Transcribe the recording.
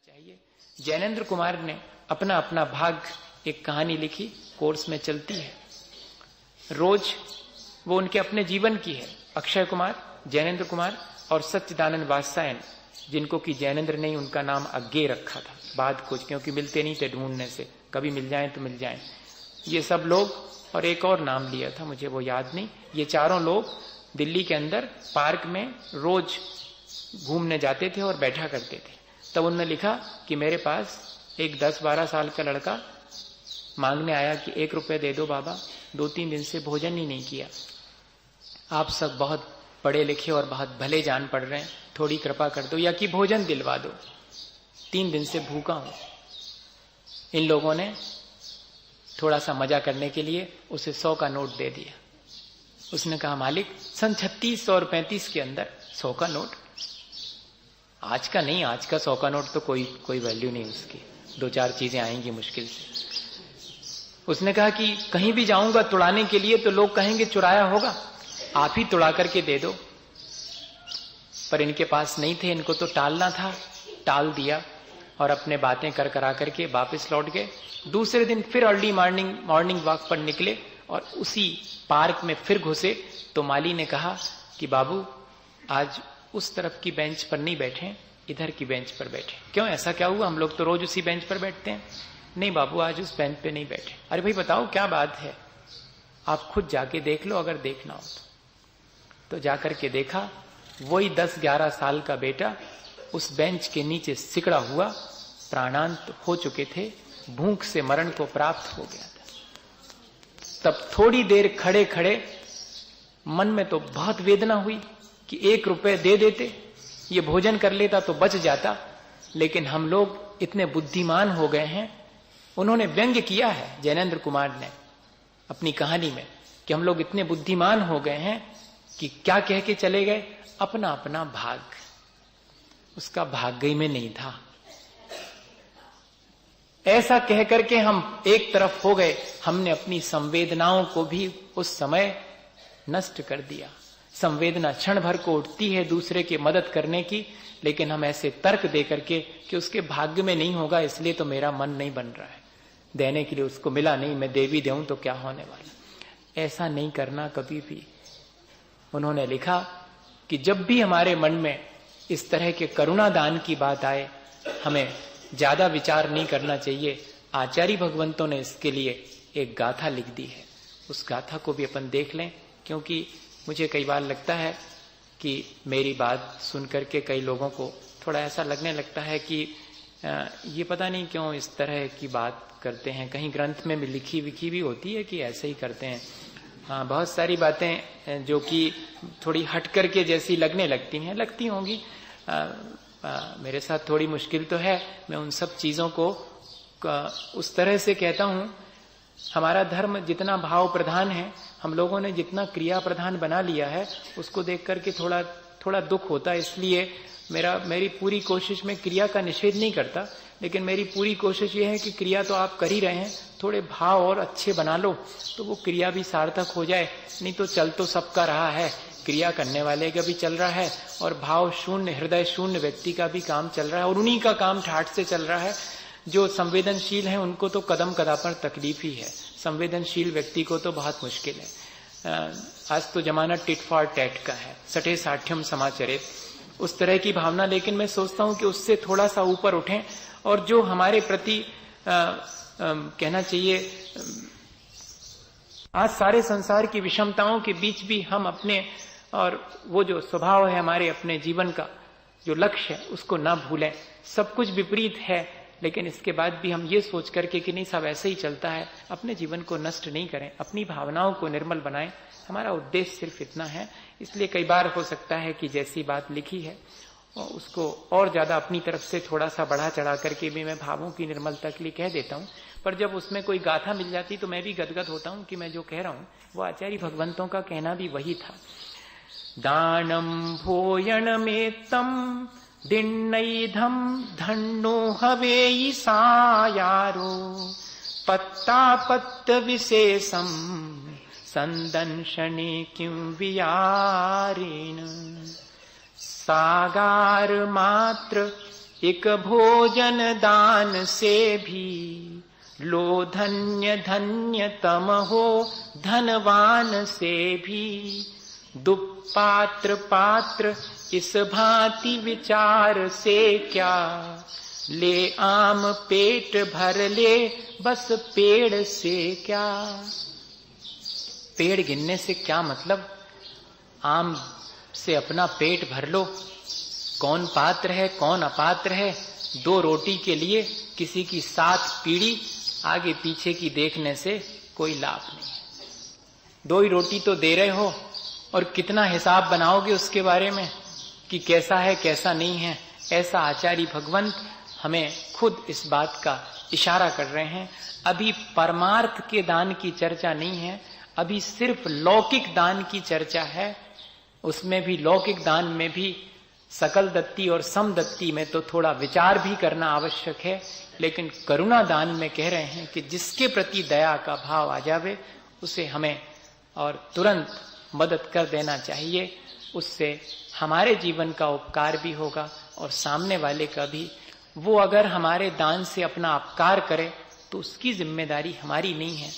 चाहिए। जैनेन्द्र कुमार ने अपना अपना भाग एक कहानी लिखी, कोर्स में चलती है रोज, वो उनके अपने जीवन की है। अक्षय कुमार, जैनेन्द्र कुमार और सच्चिदानंद वात्सायन, जिनको कि जैनेन्द्र ने उनका नाम अज्ञे रखा था बाद कुछ, क्योंकि मिलते नहीं थे ढूंढने से, कभी मिल जाएं तो मिल जाएं। ये सब लोग और एक और नाम लिया था, मुझे वो याद नहीं। ये चारों लोग दिल्ली के अंदर पार्क में रोज घूमने जाते थे और बैठा करते थे। तब उन्होंने लिखा कि मेरे पास एक 10-12 साल का लड़का मांगने आया कि 1 रुपए दे दो बाबा, 2-3 दिन से भोजन ही नहीं किया। आप सब बहुत पढ़े लिखे और बहुत भले जान पड़ रहे हैं, थोड़ी कृपा कर दो या कि भोजन दिलवा दो, 3 दिन से भूखा हूं। इन लोगों ने थोड़ा सा मजा करने के लिए उसे 100 का नोट दे दिया। उसने कहा मालिक, सन 3600 और 35 के अंदर 100 का नोट, आज का नहीं, आज का 100 का नोट तो कोई वैल्यू नहीं उसकी, 2-4 चीजें आएंगी मुश्किल से। उसने कहा कि कहीं भी जाऊंगा तुड़ाने के लिए तो लोग कहेंगे चुराया होगा, आप ही तुड़ा करके दे दो। पर इनके पास नहीं थे, इनको तो टालना था, टाल दिया और अपने बातें कर करा करके वापस लौट गए। दूसरे दिन फिर अर्ली मॉर्निंग वॉक पर निकले और उसी पार्क में फिर घुसे तो माली ने कहा कि बाबू आज उस तरफ की बेंच पर नहीं बैठे, इधर की बेंच पर बैठे। क्यों, ऐसा क्या हुआ, हम लोग तो रोज उसी बेंच पर बैठते हैं। नहीं बाबू, आज उस बेंच पे नहीं बैठे। अरे भाई बताओ क्या बात है, आप खुद जाके देख लो अगर देखना हो तो जाकर के देखा, वही 10-11 साल का बेटा उस बेंच के नीचे सिकड़ा हुआ प्राणांत हो चुके थे, भूख से मरण को प्राप्त हो गया था। तब थोड़ी देर खड़े खड़े मन में तो बहुत वेदना हुई कि 1 रुपए दे देते, ये भोजन कर लेता तो बच जाता। लेकिन हम लोग इतने बुद्धिमान हो गए हैं, उन्होंने व्यंग्य किया है जैनेन्द्र कुमार ने अपनी कहानी में कि हम लोग इतने बुद्धिमान हो गए हैं कि क्या कह के चले गए, अपना अपना भाग, उसका भाग्य में नहीं था। ऐसा कह करके हम एक तरफ हो गए, हमने अपनी संवेदनाओं को भी उस समय नष्ट कर दिया। संवेदना क्षण भर को उठती है दूसरे की मदद करने की, लेकिन हम ऐसे तर्क दे करके कि उसके भाग्य में नहीं होगा इसलिए तो मेरा मन नहीं बन रहा है देने के लिए, उसको मिला नहीं, मैं देवी दूं तो क्या होने वाला। ऐसा नहीं करना कभी भी। उन्होंने लिखा कि जब भी हमारे मन में इस तरह के करुणा दान की बात आए, हमें ज्यादा विचार नहीं करना चाहिए। आचार्य भगवंतों ने इसके लिए एक गाथा लिख दी है, उस गाथा को भी अपन देख लें, क्योंकि मुझे कई बार लगता है कि मेरी बात सुन करके कई लोगों को थोड़ा ऐसा लगने लगता है कि ये पता नहीं क्यों इस तरह की बात करते हैं। कहीं ग्रंथ में लिखी विखी भी होती है कि ऐसे ही करते हैं। हाँ, बहुत सारी बातें जो कि थोड़ी हट करके जैसी लगने लगती होंगी। मेरे साथ थोड़ी मुश्किल तो है, मैं उन सब चीजों को उस तरह से कहता हूं। हमारा धर्म जितना भाव प्रधान है, हम लोगों ने जितना क्रिया प्रधान बना लिया है, उसको देख करके थोड़ा दुख होता है। इसलिए मेरी पूरी कोशिश में क्रिया का निषेध नहीं करता, लेकिन मेरी पूरी कोशिश ये है कि क्रिया तो आप कर ही रहे हैं, थोड़े भाव और अच्छे बना लो तो वो क्रिया भी सार्थक हो जाए। नहीं तो चल तो सबका रहा है, क्रिया करने वाले का भी चल रहा है और भाव शून्य, हृदय शून्य व्यक्ति का भी काम चल रहा है, और उन्हीं का काम ठाठ से चल रहा है। जो संवेदनशील है उनको तो कदम कदम पर तकलीफ ही है, संवेदनशील व्यक्ति को तो बहुत मुश्किल है। आज तो जमाना टिट फॉर टैट का है, सठे साठ्यम समाचरे, उस तरह की भावना। लेकिन मैं सोचता हूं कि उससे थोड़ा सा ऊपर उठें और जो हमारे प्रति कहना चाहिए, आज सारे संसार की विषमताओं के बीच भी हम अपने, और वो जो स्वभाव है हमारे अपने जीवन का, जो लक्ष्य है, उसको ना भूलें। सब कुछ विपरीत है, लेकिन इसके बाद भी हम ये सोच करके कि नहीं सब ऐसे ही चलता है, अपने जीवन को नष्ट नहीं करें, अपनी भावनाओं को निर्मल बनाएं। हमारा उद्देश्य सिर्फ इतना है। इसलिए कई बार हो सकता है कि जैसी बात लिखी है उसको और ज्यादा अपनी तरफ से थोड़ा सा बढ़ा चढ़ा करके भी मैं भावों की निर्मलता के लिए कह देता हूं। पर जब उसमें कोई गाथा मिल जाती तो मैं भी गदगद होता हूं कि मैं जो कह रहा हूं वो आचार्य भगवंतों का कहना भी वही था। दानम भोयनमेत्तम दिन्नैधम धन्नो हवेयि सायारो पत्तापत्त विशेषम संदंशने किं वियारेण सागार मात्र एक भोजन दान से भी लो धन्य धन्य तम हो, धनवान से भी दुपात्र पात्र इस भांति विचार से क्या, ले आम पेट भर ले बस पेड़ से क्या। पेड़ गिनने से क्या मतलब, आम से अपना पेट भर लो। कौन पात्र है कौन अपात्र है, 2 रोटी के लिए किसी की 7 पीढ़ी आगे पीछे की देखने से कोई लाभ नहीं है। 2 ही रोटी तो दे रहे हो और कितना हिसाब बनाओगे उसके बारे में कि कैसा है कैसा नहीं है। ऐसा आचार्य भगवंत हमें खुद इस बात का इशारा कर रहे हैं। अभी परमार्थ के दान की चर्चा नहीं है, अभी सिर्फ लौकिक दान की चर्चा है। उसमें भी लौकिक दान में भी सकल दत्ती और समदत्ती में तो थोड़ा विचार भी करना आवश्यक है, लेकिन करुणा दान में कह रहे हैं कि जिसके प्रति दया का भाव आ जावे उसे हमें और तुरंत मदद कर देना चाहिए। उससे हमारे जीवन का उपकार भी होगा और सामने वाले का भी। वो अगर हमारे दान से अपना अपकार करे तो उसकी जिम्मेदारी हमारी नहीं है।